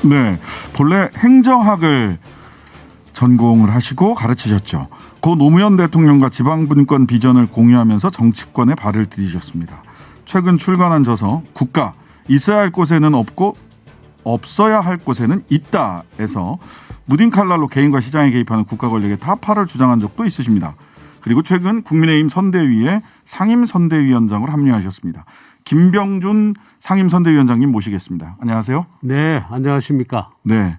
네, 본래 행정학을 전공을 하시고 가르치셨죠. 고 노무현 대통령과 지방분권 비전을 공유하면서 정치권에 발을 들이셨습니다. 최근 출간한 저서 국가 있어야 할 곳에는 없고 없어야 할 곳에는 있다에서 무딘 칼날로 개인과 시장에 개입하는 국가 권력의 타파를 주장한 적도 있으십니다. 그리고 최근 국민의힘 선대위에 상임선대위원장으로 합류하셨습니다. 김병준 상임선대위원장님 모시겠습니다. 안녕하세요. 네, 안녕하십니까. 네,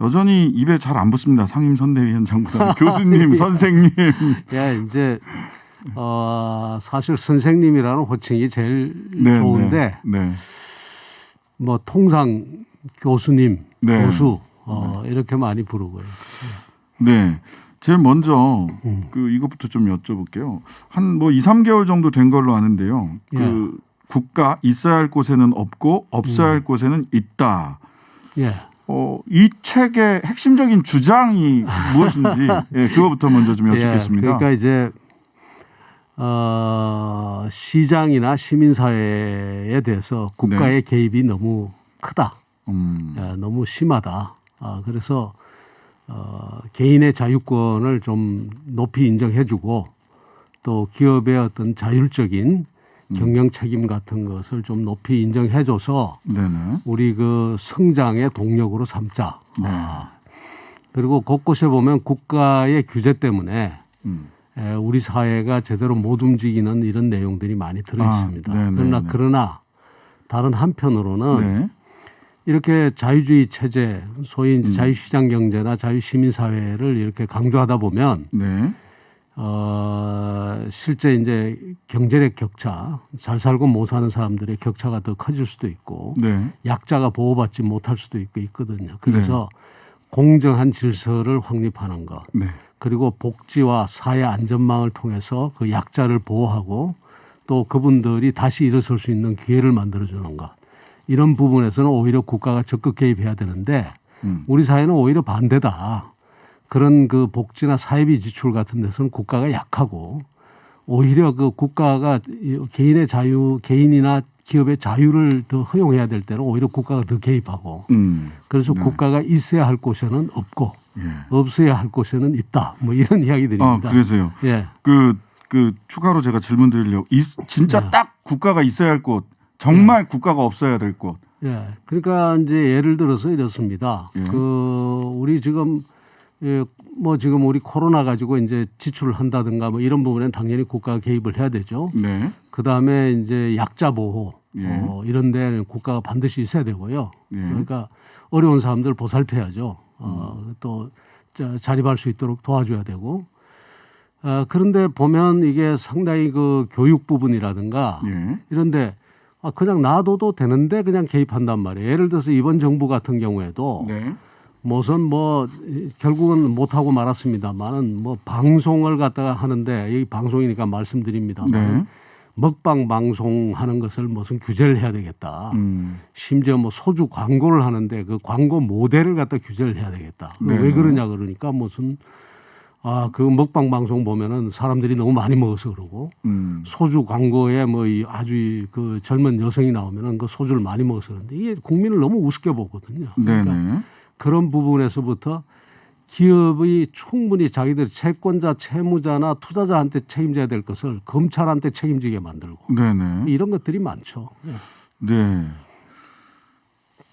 여전히 입에 잘 안 붙습니다. 상임선대위원장보다 교수님, 선생님. 예, 이제 사실 선생님이라는 호칭이 제일 네, 좋은데 네. 뭐 통상 교수님, 네. 교수 이렇게 많이 부르고요. 네. 제일 먼저 이것부터 좀 여쭤볼게요. 한 뭐 2, 3개월 정도 된 걸로 아는데요. 국가 있어야 할 곳에는 없고 없어야 할 곳에는 있다. 예. 이 책의 핵심적인 주장이 무엇인지 그거부터 먼저 좀 여쭙겠습니다. 그러니까 이제 시장이나 시민사회에 대해서 국가의 개입이 너무 크다. 너무 심하다. 그래서 개인의 자유권을 좀 높이 인정해주고 또 기업의 어떤 자율적인 경영 책임 같은 것을 좀 높이 인정해줘서 네네. 우리 그 성장의 동력으로 삼자. 네. 그리고 곳곳에 보면 국가의 규제 때문에 우리 사회가 제대로 못 움직이는 이런 내용들이 많이 들어 있습니다. 그러나 다른 한편으로는 네. 이렇게 자유주의 체제, 소위 이제 자유시장 경제나 자유시민사회를 이렇게 강조하다 보면 네. 실제 이제 경제력 격차, 잘 살고 못 사는 사람들의 격차가 더 커질 수도 있고 네. 약자가 보호받지 못할 수도 있거든요. 그래서 공정한 질서를 확립하는 것, 네. 그리고 복지와 사회 안전망을 통해서 그 약자를 보호하고 또 그분들이 다시 일어설 수 있는 기회를 만들어주는 것. 이런 부분에서는 오히려 국가가 적극 개입해야 되는데 우리 사회는 오히려 반대다. 그런 그 복지나 사회비 지출 같은 데서는 국가가 약하고 오히려 그 국가가 개인의 자유, 개인이나 기업의 자유를 더 허용해야 될 때는 오히려 국가가 더 개입하고 그래서 국가가 있어야 할 곳에는 없고 없어야 할 곳에는 있다. 뭐 이런 이야기들입니다. 그래서요. 예. 그 추가로 제가 질문 드리려고 진짜 딱 국가가 있어야 할 곳, 정말 국가가 없어야 될 곳. 예. 그러니까 이제 예를 들어서 이렇습니다. 우리 지금 뭐 지금 우리 코로나 가지고 이제 지출을 한다든가 뭐 이런 부분에는 당연히 국가가 개입을 해야 되죠. 네. 그 다음에 이제 약자 보호 이런 데는 국가가 반드시 있어야 되고요. 그러니까 어려운 사람들 보살펴야죠. 또 자립할 수 있도록 도와줘야 되고. 그런데 보면 이게 상당히 그 교육 부분이라든가 이런데 그냥 놔둬도 되는데 그냥 개입한단 말이에요. 예를 들어서 이번 정부 같은 경우에도 무슨 뭐 결국은 못하고 말았습니다만은 뭐 방송을 갖다가 하는데 여기 방송이니까 말씀드립니다만 먹방 방송하는 것을 무슨 규제를 해야 되겠다. 심지어 뭐 소주 광고를 하는데 그 광고 모델을 갖다 규제를 해야 되겠다. 왜 그러냐 그러니까 무슨 그 먹방 방송 보면은 사람들이 너무 많이 먹어서 그러고 소주 광고에 뭐 아주 그 젊은 여성이 나오면은 그 소주를 많이 먹어서 그런데 이게 국민을 너무 우습게 보거든요. 그러니까 그런 부분에서부터 기업이 충분히 자기들 채권자, 채무자나 투자자한테 책임져야 될 것을 검찰한테 책임지게 만들고 이런 것들이 많죠. 네.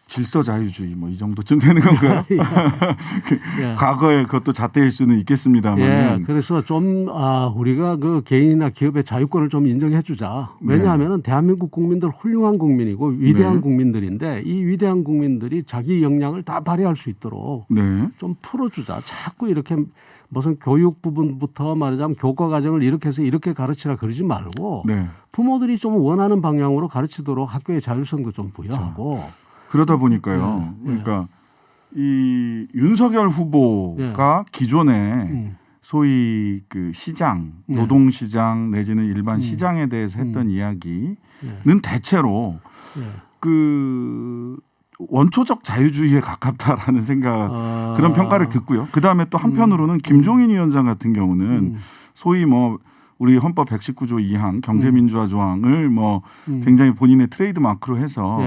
질서자유주의 뭐 이 정도쯤 되는 건가요? 과거에 그것도 잣대일 수는 있겠습니다만. 그래서 좀 우리가 그 개인이나 기업의 자유권을 좀 인정해 주자. 왜냐하면 대한민국 국민들 훌륭한 국민이고 위대한 국민들인데 이 위대한 국민들이 자기 역량을 다 발휘할 수 있도록 좀 풀어주자. 자꾸 이렇게 무슨 교육 부분부터 말하자면 교과 과정을 이렇게 해서 이렇게 가르치라 그러지 말고 부모들이 좀 원하는 방향으로 가르치도록 학교의 자율성도 좀 부여하고. 그러다 보니까요. 그러니까 이 윤석열 후보가 기존에 소위 그 시장, 노동시장 내지는 일반 시장에 대해서 했던 이야기는 대체로 그 원초적 자유주의에 가깝다라는 생각 그런 평가를 듣고요. 그 다음에 또 한편으로는 김종인 위원장 같은 경우는 소위 뭐 우리 헌법 119조 2항 경제민주화 조항을 뭐 굉장히 본인의 트레이드 마크로 해서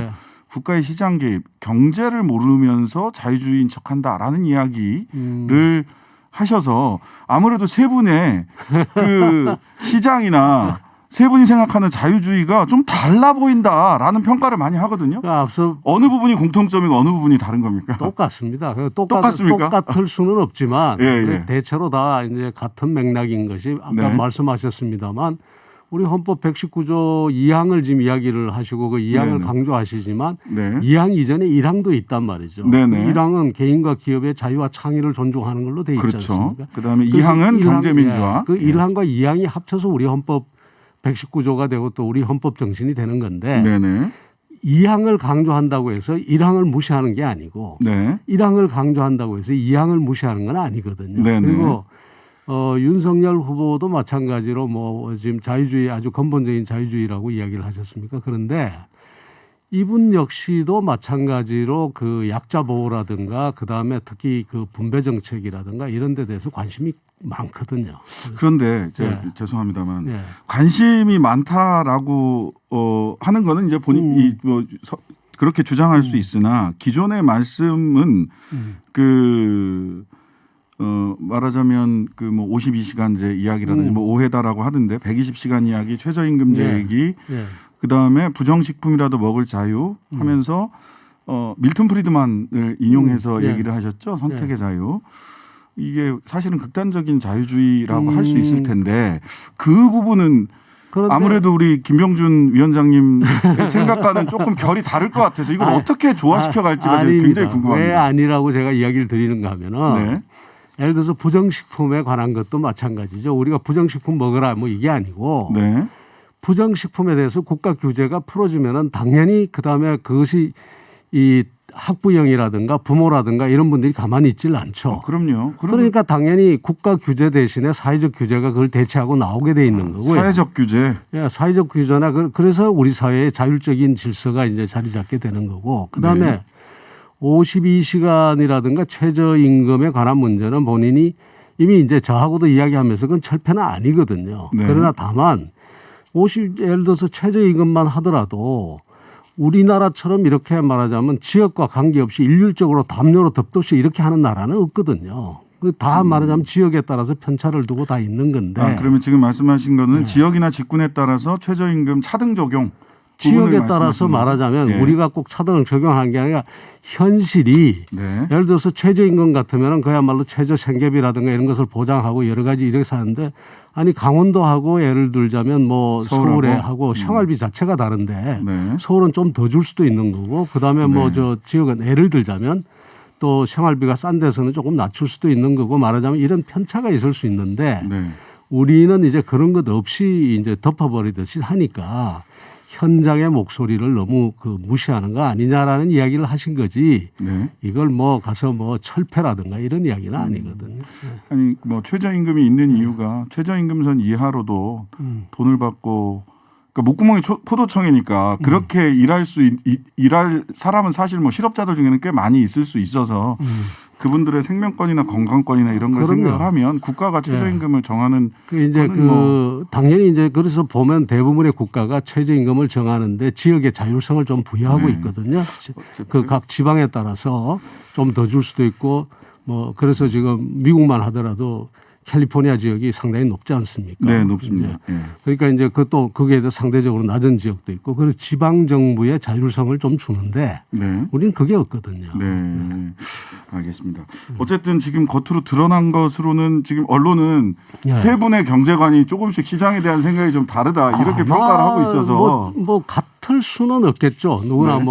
국가의 시장 개입, 경제를 모르면서 자유주의인 척한다라는 이야기를 하셔서 아무래도 세 분의 그 시장이나 세 분이 생각하는 자유주의가 좀 달라 보인다라는 평가를 많이 하거든요. 그러니까 앞서 어느 부분이 공통점이고 어느 부분이 다른 겁니까? 똑같습니다. 똑같습니까? 똑같을 수는 없지만 예, 예. 대체로 다 이제 같은 맥락인 것이 아까 네. 말씀하셨습니다만 우리 헌법 119조 2항을 지금 이야기를 하시고 그 2항을 네네. 강조하시지만 네. 2항 이전에 1항도 있단 말이죠. 네네. 1항은 개인과 기업의 자유와 창의를 존중하는 걸로 돼 있지 그렇죠. 않습니까? 그다음에 그래서 2항은 1항, 경제민주화. 예, 그 1항과 2항이 합쳐서 우리 헌법 119조가 되고 또 우리 헌법 정신이 되는 건데 네네. 2항을 강조한다고 해서 1항을 무시하는 게 아니고 네. 1항을 강조한다고 해서 2항을 무시하는 건 아니거든요. 네네. 그리고 윤석열 후보도 마찬가지로 뭐 지금 자유주의 아주 근본적인 자유주의라고 이야기를 하셨습니까? 그런데 이분 역시도 마찬가지로 그 약자 보호라든가 그다음에 특히 그 분배 정책이라든가 이런 데 대해서 관심이 많거든요. 그런데 이제 네. 죄송합니다만 네. 관심이 많다라고 하는 거는 이제 본인이 그렇게 주장할 수 있으나 기존의 말씀은 말하자면 그 뭐 52시간제 이야기라든지 뭐 오해다라고 하던데 120시간 이야기, 최저임금제 네. 얘기, 네. 그다음에 부정식품이라도 먹을 자유 하면서 밀턴 프리드만을 인용해서 네. 얘기를 하셨죠. 선택의 자유. 이게 사실은 극단적인 자유주의라고 할 수 있을 텐데 그 부분은 그런데 아무래도 우리 김병준 위원장님 생각과는 조금 결이 다를 것 같아서 이걸 어떻게 조화시켜 갈지가 아닙니다. 굉장히 궁금합니다. 왜 아니라고 제가 이야기를 드리는가 하면은 네. 예를 들어서 부정식품에 관한 것도 마찬가지죠. 우리가 부정식품 먹으라 뭐 이게 아니고 네. 부정식품에 대해서 국가 규제가 풀어지면은 당연히 그다음에 그것이 이 학부형이라든가 부모라든가 이런 분들이 가만히 있질 않죠. 그럼요. 그러니까 당연히 국가 규제 대신에 사회적 규제가 그걸 대체하고 나오게 돼 있는 거고요. 사회적 규제. 예, 사회적 규제나 그래서 우리 사회의 자율적인 질서가 이제 자리 잡게 되는 거고 그다음에 네. 52시간이라든가 최저임금에 관한 문제는 본인이 이미 이제 저하고도 이야기하면서 그건 철폐는 아니거든요. 네. 그러나 다만 예를 들어서 최저임금만 하더라도 우리나라처럼 이렇게 말하자면 지역과 관계없이 일률적으로 담요로 덮듯이 이렇게 하는 나라는 없거든요. 다 말하자면 지역에 따라서 편차를 두고 다 있는 건데. 그러면 지금 말씀하신 거는 지역이나 직군에 따라서 최저임금 차등 적용. 지역에 따라서 말하자면 네. 우리가 꼭 차등을 적용하는 게 아니라 현실이 네. 예를 들어서 최저임금 같으면 그야말로 최저 생계비라든가 이런 것을 보장하고 여러 가지 이렇게 사는데 아니 강원도하고 예를 들자면 뭐 서울에 하고 생활비 자체가 다른데 네. 서울은 좀 더 줄 수도 있는 거고 그다음에 뭐 저 지역은 예를 들자면 또 생활비가 싼 데서는 조금 낮출 수도 있는 거고 말하자면 이런 편차가 있을 수 있는데 네. 우리는 이제 그런 것 없이 이제 덮어버리듯이 하니까 현장의 목소리를 너무 무시하는 거 아니냐라는 이야기를 하신 거지. 네. 이걸 뭐 가서 뭐 철폐라든가 이런 이야기는 아니거든요. 네. 아니 뭐 최저임금이 있는 이유가 최저임금선 이하로도 돈을 받고 그러니까 목구멍이 포도청이니까 그렇게 일할 사람은 사실 뭐 실업자들 중에는 꽤 많이 있을 수 있어서 그분들의 생명권이나 건강권이나 이런 걸 그럼요. 생각을 하면 국가가 최저임금을 정하는 이제 당연히 이제 그래서 보면 대부분의 국가가 최저임금을 정하는데 지역의 자율성을 좀 부여하고 네. 있거든요. 그 각 지방에 따라서 좀 더 줄 수도 있고 뭐 그래서 지금 미국만 하더라도 캘리포니아 지역이 상당히 높지 않습니까? 네, 높습니다. 이제 예. 그러니까 이제 그것도 거기에 대해 상대적으로 낮은 지역도 있고 그래서 지방 정부의 자율성을 좀 주는데 네. 우리는 그게 없거든요. 네. 알겠습니다. 어쨌든 지금 겉으로 드러난 것으로는 지금 언론은 네. 세 분의 경제관이 조금씩 시장에 대한 생각이 좀 다르다 이렇게 평가를 하고 있어서 뭐 같을 수는 없겠죠. 누구나 네.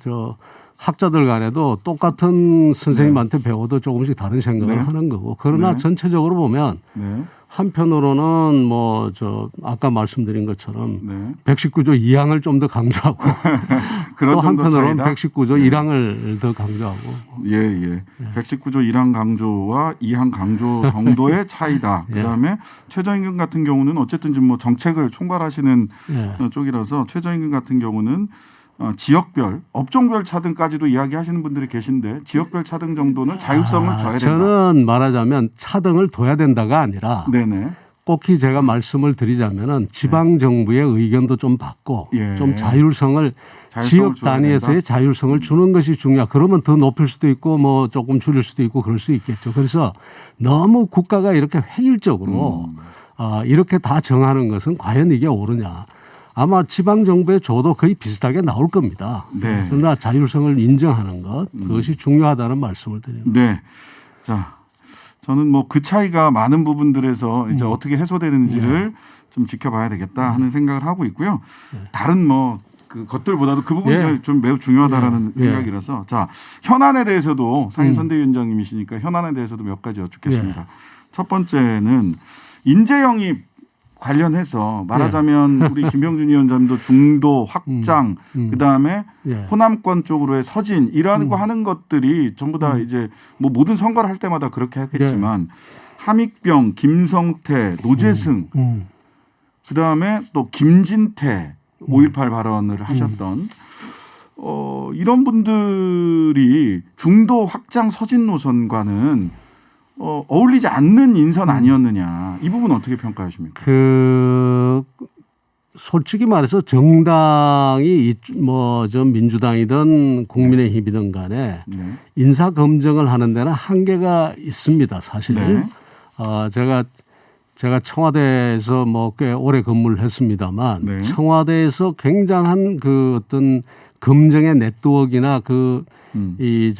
저 학자들 간에도 똑같은 선생님한테 배워도 조금씩 다른 생각을 네. 하는 거고 그러나 네. 전체적으로 보면 네. 한편으로는 뭐 저 아까 말씀드린 것처럼 네. 119조 2항을 좀 더 강조하고 그런 또 정도 한편으로는 차이다. 119조 1항을 더 강조하고 예, 예. 119조 1항 강조와 2항 강조 정도의 차이다. 예. 그다음에 최저임금 같은 경우는 어쨌든 지금 뭐 정책을 총괄하시는 예. 쪽이라서 최저임금 같은 경우는 지역별, 업종별 차등까지도 이야기하시는 분들이 계신데 지역별 차등 정도는 자율성을 줘야 된다. 저는 말하자면 차등을 둬야 된다가 아니라 네네. 꼭히 제가 말씀을 드리자면은 지방 정부의 의견도 좀 받고 예. 좀 자율성을 지역 단위에서의 자율성을 주는 것이 중요하다. 그러면 더 높일 수도 있고 뭐 조금 줄일 수도 있고 그럴 수 있겠죠. 그래서 너무 국가가 이렇게 획일적으로 이렇게 다 정하는 것은 과연 이게 옳으냐. 아마 지방정부의 조도 거의 비슷하게 나올 겁니다. 네. 그러나 자율성을 인정하는 것 그것이 중요하다는 말씀을 드립니다. 네. 자, 저는 뭐 그 차이가 많은 부분들에서 이제 어떻게 해소되는지를 좀 지켜봐야 되겠다 하는 생각을 하고 있고요. 다른 뭐 그 것들보다도 그 부분이 좀 매우 중요하다라는 생각이라서 자, 현안에 대해서도 상임 선대위원장님이시니까 현안에 대해서도 몇 가지 여쭙겠습니다. 첫 번째는 인재 영입 관련해서 말하자면 우리 김병준 위원장도 중도 확장 그다음에 호남권 쪽으로의 서진 이라고 하는 것들이 전부 다 이제 뭐 모든 선거를 할 때마다 그렇게 하겠지만 함익병, 김성태, 노재승 그다음에 또 김진태 5.18 발언을 하셨던 이런 분들이 중도 확장 서진 노선과는 어울리지 않는 인선 아니었느냐. 이 부분 어떻게 평가하십니까? 솔직히 말해서 정당이 뭐 좀 민주당이든 국민의힘이든 간에 인사 검증을 하는 데는 한계가 있습니다. 사실. 네. 제가 청와대에서 뭐 꽤 오래 근무를 했습니다만 네. 청와대에서 굉장한 그 어떤 검증의 네트워크나 이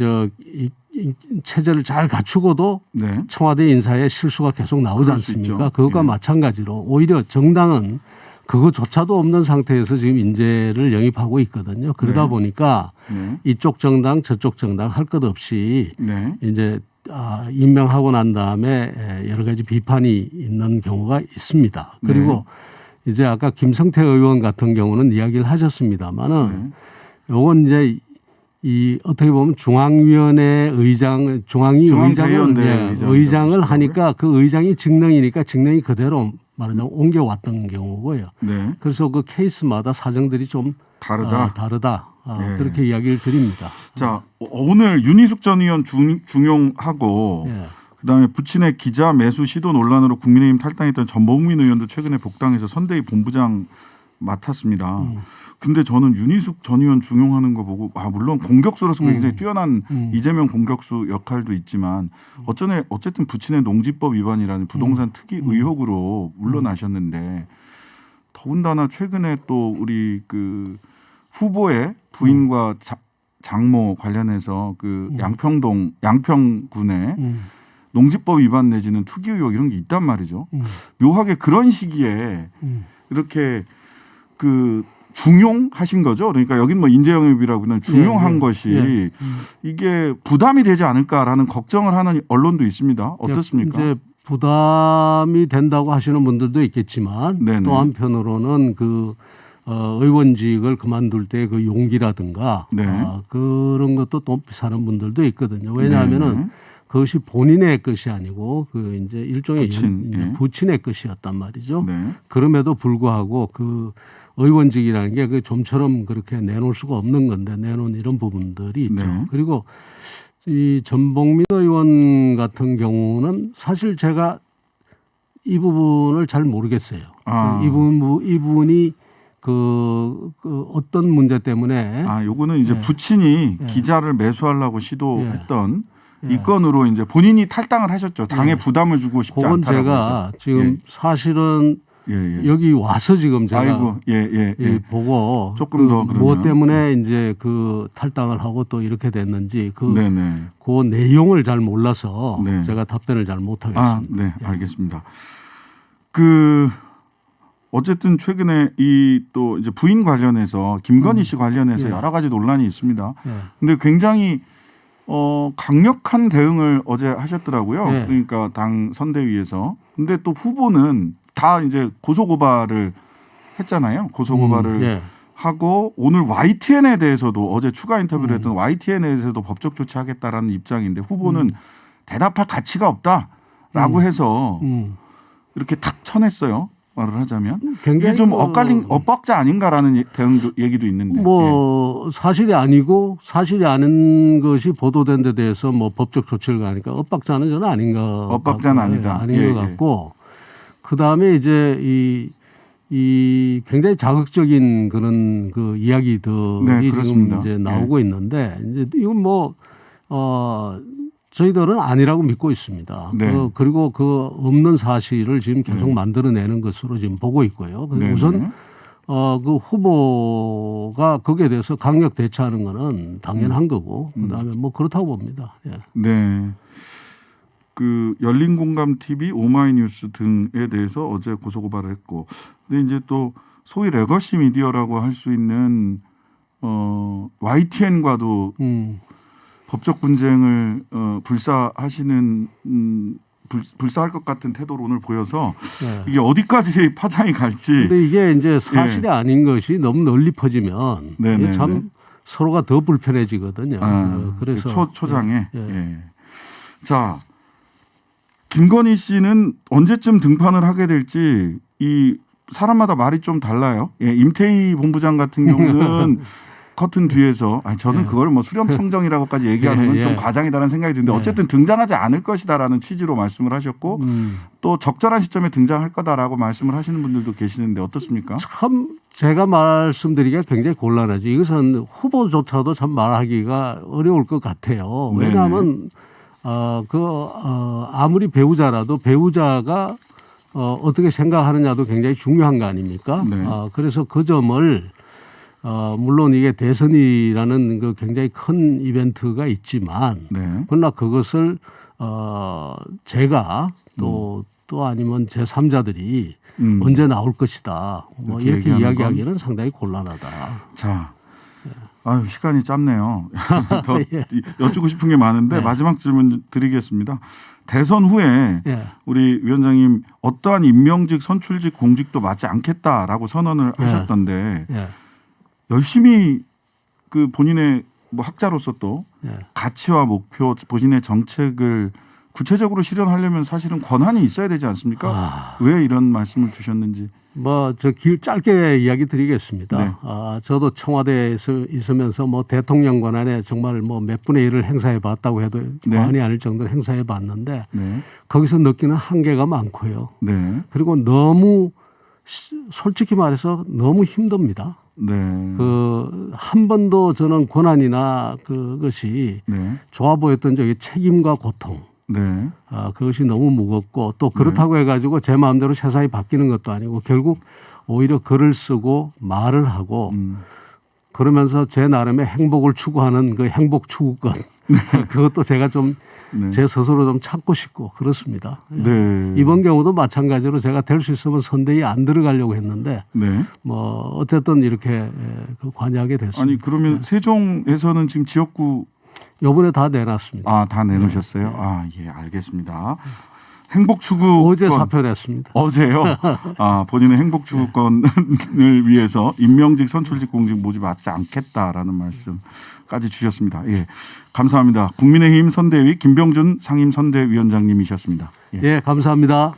체제를 잘 갖추고도 청와대 인사에 실수가 계속 나오지 않습니까? 그것과 마찬가지로 오히려 정당은 그거조차도 없는 상태에서 지금 인재를 영입하고 있거든요. 그러다 보니까 이쪽 정당 저쪽 정당 할 것 없이 이제 임명하고 난 다음에 여러 가지 비판이 있는 경우가 있습니다. 그리고 이제 아까 김성태 의원 같은 경우는 이야기를 하셨습니다만은 요건 이제 이 어떻게 보면 중앙위원회 의장, 의장을 하니까 그 의장이 직능이니까 직능이 그대로 말하자면 옮겨왔던 경우고요. 그래서 그 케이스마다 사정들이 좀 다르다. 그렇게 이야기를 드립니다. 자, 오늘 윤희숙 전 의원 중용하고 그다음에 부친의 기자 매수 시도 논란으로 국민의힘 탈당했던 전범민 의원도 최근에 복당해서 선대위 본부장 맡았습니다. 근데 저는 윤희숙 전 의원 중용하는 거 보고 물론 공격수로서 굉장히 뛰어난 이재명 공격수 역할도 있지만 어쨌든 부친의 농지법 위반이라는 부동산 투기 의혹으로 물러나셨는데 더군다나 최근에 또 우리 그 후보의 부인과 장모 관련해서 그 양평군에 농지법 위반 내지는 투기 의혹 이런 게 있단 말이죠. 묘하게 그런 시기에 이렇게 그 중용하신 거죠. 그러니까 여긴 뭐 인재영입이라고는 중용한 것이 이게 부담이 되지 않을까라는 걱정을 하는 언론도 있습니다. 어떻습니까? 이제 부담이 된다고 하시는 분들도 있겠지만 또 한편으로는 의원직을 그만둘 때 그 용기라든가 그런 것도 또 사는 분들도 있거든요. 왜냐하면은 그것이 본인의 것이 아니고 그 이제 일종의 부친의 것이었단 말이죠. 그럼에도 불구하고 그 의원직이라는 게 그 좀처럼 그렇게 내놓을 수가 없는 건데 내놓은 이런 부분들이 있죠. 그리고 이 전봉민 의원 같은 경우는 사실 제가 이 부분을 잘 모르겠어요. 이분이 그 어떤 문제 때문에 요거는 이제 부친이 기자를 매수하려고 시도했던 이 건으로 이제 본인이 탈당을 하셨죠. 당에 부담을 주고 싶지 않다라고 해서. 그건 제가 지금 사실은 여기 와서 지금 제가 보고 조금 더 무엇 때문에 이제 그 탈당을 하고 또 이렇게 됐는지 그 내용을 잘 몰라서 제가 답변을 잘 못하겠습니다. 알겠습니다. 어쨌든 최근에 또 이제 부인 관련해서 김건희 씨 관련해서 여러 가지 논란이 있습니다. 근데 굉장히 강력한 대응을 어제 하셨더라고요. 그러니까 당 선대위에서. 근데 또 후보는 다 이제 고소고발을 했잖아요. 고소고발을 하고 오늘 YTN에 대해서도 어제 추가 인터뷰를 했던 YTN에 대해서도 법적 조치하겠다라는 입장인데 후보는 대답할 가치가 없다라고 해서 이렇게 탁 쳐냈어요. 말을 하자면 이게 좀 엇박자 아닌가라는 얘기도 있는데 사실이 아니고 사실이 아닌 것이 보도된 데 대해서 뭐 법적 조치를 가니까 엇박자는 저는 아닌가 엇박자는 아니다. 아닌 것 같고 그 다음에 이제 이 이 굉장히 자극적인 그런 그 이야기들이 네, 지금 그렇습니다. 이제 나오고 있는데 이제 이건 뭐 저희들은 아니라고 믿고 있습니다. 네. 그리고 그 없는 사실을 지금 계속 만들어내는 것으로 지금 보고 있고요. 네, 우선 네. 그 후보가 거기에 대해서 강력 대처하는 거는 당연한 거고 그다음에 뭐 그렇다고 봅니다. 예. 네. 그 열린공감 TV, 오마이뉴스 등에 대해서 어제 고소고발을 했고, 근데 이제 또 소위 레거시 미디어라고 할 수 있는 YTN과도 법적 분쟁을 불사하시는 불사할 것 같은 태도를 오늘 보여서 예. 이게 어디까지 파장이 갈지. 근데 이게 이제 사실이 아닌 것이 너무 널리 퍼지면 네, 이게 네, 참 네. 서로가 더 불편해지거든요. 그래서 초장에. 예. 예. 자, 김건희 씨는 언제쯤 등판을 하게 될지 이 사람마다 말이 좀 달라요. 예, 임태희 본부장 같은 경우는 커튼 뒤에서 저는 그걸 뭐 수렴청정이라고까지 얘기하는 건 좀 과장이다라는 생각이 드는데 어쨌든 등장하지 않을 것이다라는 취지로 말씀을 하셨고 또 적절한 시점에 등장할 거다라고 말씀을 하시는 분들도 계시는데 어떻습니까? 참 제가 말씀드리기가 굉장히 곤란하죠. 이것은 후보조차도 참 말하기가 어려울 것 같아요. 왜냐하면 아무리 배우자라도 배우자가 어떻게 생각하느냐도 굉장히 중요한 거 아닙니까? 네. 그래서 그 점을 물론 이게 대선이라는 그 굉장히 큰 이벤트가 있지만 네. 그러나 그것을 제가 또 아니면 제3자들이 언제 나올 것이다. 뭐 이렇게 이야기하기는 상당히 곤란하다. 자, 아유 시간이 짧네요. 더 여쭙고 싶은 게 많은데 마지막 질문 드리겠습니다. 대선 후에 우리 위원장님 어떠한 임명직, 선출직, 공직도 맞지 않겠다라고 선언을 하셨던데 열심히 그 본인의 뭐 학자로서 또 가치와 목표, 본인의 정책을 구체적으로 실현하려면 사실은 권한이 있어야 되지 않습니까? 왜 이런 말씀을 주셨는지. 뭐 저 길 짧게 이야기 드리겠습니다. 저도 청와대에 있으면서 뭐 대통령 권한에 정말 뭐 몇 분의 1을 행사해 봤다고 해도 과언이 아닐 정도로 행사해 봤는데 거기서 느끼는 한계가 많고요. 그리고 너무 솔직히 말해서 너무 힘듭니다. 그 한 번도 저는 권한이나 그것이 좋아 보였던 적이 책임과 고통. 그것이 너무 무겁고 또 그렇다고 해가지고 제 마음대로 세상이 바뀌는 것도 아니고 결국 오히려 글을 쓰고 말을 하고 그러면서 제 나름의 행복을 추구하는 그 행복 추구권 그것도 제가 좀 제 스스로 좀 찾고 싶고 그렇습니다. 이번 경우도 마찬가지로 제가 될 수 있으면 선대위 안 들어가려고 했는데 뭐 어쨌든 이렇게 관여하게 됐습니다. 아니 그러면 세종에서는 지금 지역구 요번에 다 내놨습니다. 다 내놓으셨어요? 예, 알겠습니다. 행복 추구 어제 사표 냈습니다. 어제요? 본인의 행복 추구권을 위해서 임명직, 선출직, 공직 모집 맞지 않겠다라는 말씀까지 주셨습니다. 예, 감사합니다. 국민의힘 선대위 김병준 상임선대위원장님이셨습니다. 예, 감사합니다.